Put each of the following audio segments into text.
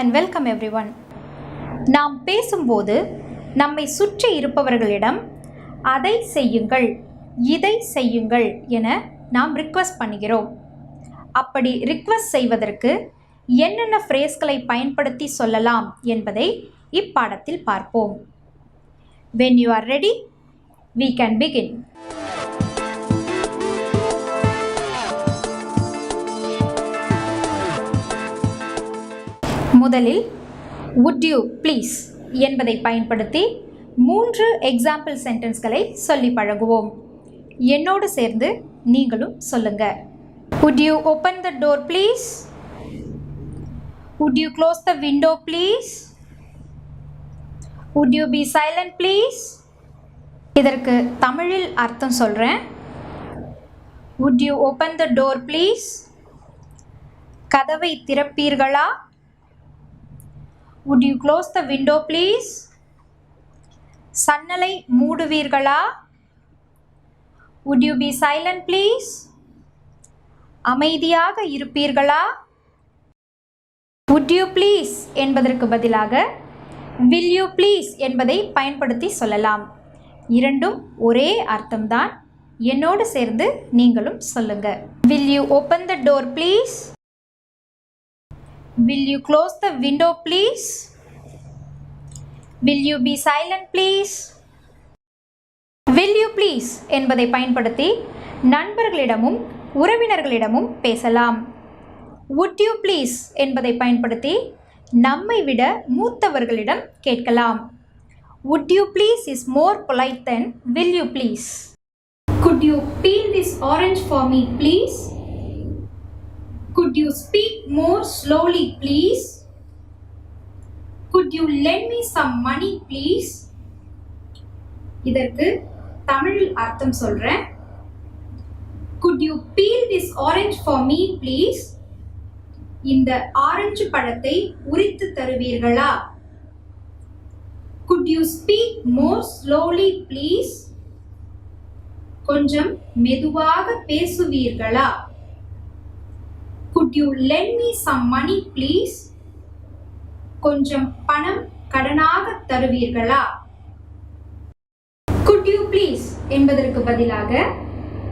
and welcome everyone. நாம் பேசும்போது நம்மை சுற்றி இருப்பவர்களிடம் அதை செய்யுங்கள், இதை செய்யுங்கள் என நாம் ரிக்வெஸ்ட் பண்ணுகிறோம். அப்படி ரிக்வெஸ்ட் செய்வதற்கு என்னென்ன ஃப்ரேஸ்களை பயன்படுத்தி சொல்லலாம் என்பதை இப்பாடத்தில் பார்ப்போம். When you are ready, we can begin. முதலில் would you please என்பதை பயன்படுத்தி 3 எக்ஸாம்பிள் சென்டென்ஸ்களை சொல்லி பழகுவோம். என்னோடு சேர்ந்து நீங்களும் சொல்லுங்க. Would you open the door please? Would you close the window please? Would you be silent please? இதற்கு தமிழில் அர்த்தம் சொல்றேன். Would you open the door please? கதவை திறப்பீர்களா? Would you close the window please? சன்னலை மூடுவீர்களா? Would you be silent please? அமைதியாக இருப்பீர்களா? Would you please என்பதற்கு பதிலாக will you please என்பதை பயன்படுத்தி சொல்லலாம். இரண்டும் ஒரே அர்த்தம்தான். என்னோடு சேர்ந்து நீங்களும் சொல்லுங்க. Will you open the door please? Will you close the window please? Will you be silent please? Will you please என்பதை பயன்படுத்தி நண்பர்களிடமும் உறவினர்களிடமும் பேசலாம். Would you please என்பதை பயன்படுத்தி நம்மை விட மூத்தவர்களிடம் கேட்கலாம். Would you please is more polite than will you please. Could you peel this orange for me please? Could you speak more slowly please? Could you lend me some money please? இதற்கு தமிழில் அர்த்தம் சொல்றேன். Could you peel this orange for me please? இந்த orange பழத்தை உரித்து தருவீர்களா? Could you speak more slowly please? கொஞ்சம் மெதுவாக பேசுவீர்களா? Could you lend me some money please? கொஞ்சம் பணம் கடனாக தருவீர்களா? Could you please என்பதற்கு பதிலாக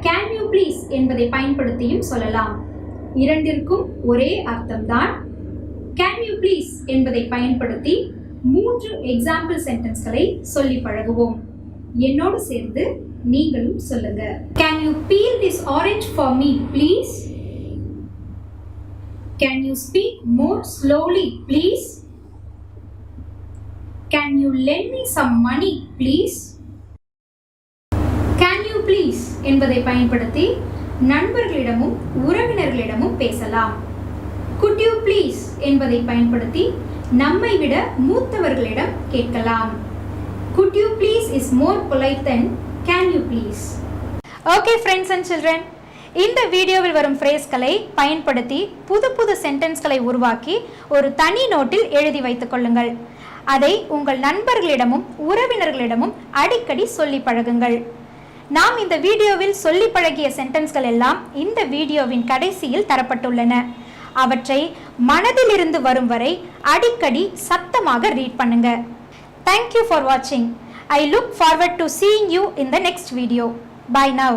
can you please என்பதை பயன்படுத்தியும் சொல்லலாம். இரண்டிற்கும் ஒரே அர்த்தம்தான். Can you please என்பதை பயன்படுத்தி 3 எக்ஸாம்பிள் சென்டென்ஸ்களை சொல்லி பழகுவோம். என்னோடு சேர்ந்து நீங்களும் சொல்லுங்க. Can you peel this orange for me please? Can you speak more slowly please? Can you lend me some money please? Can you please என்பதை பயன்படுத்தி நண்பர்களிடமும் உறவினர்களிடமும் பேசலாம். Could you please என்பதை பயன்படுத்தி நம்மை விட மூத்தவர்களிடம் கேட்கலாம். Could you please is more polite than can you please. Okay friends and children, இந்த வீடியோவில் வரும் ஃப்ரேஸ்களை பயன்படுத்தி புது புது சென்டென்ஸ்களை உருவாக்கி ஒரு தனி நோட்டில் எழுதி வைத்துக் கொள்ளுங்கள். அதை உங்கள் நண்பர்களிடமும் உறவினர்களிடமும் அடிக்கடி சொல்லி பழகுங்கள். நாம் இந்த வீடியோவில் சொல்லி பழகிய சென்டென்ஸ்கள் எல்லாம் இந்த வீடியோவின் கடைசியில் தரப்பட்டுள்ளன. அவற்றை மனதிலிருந்து வரும் வரை அடிக்கடி சத்தமாக ரீட் பண்ணுங்க. Thank you for watching. I look forward to seeing you in the next video. Bye now.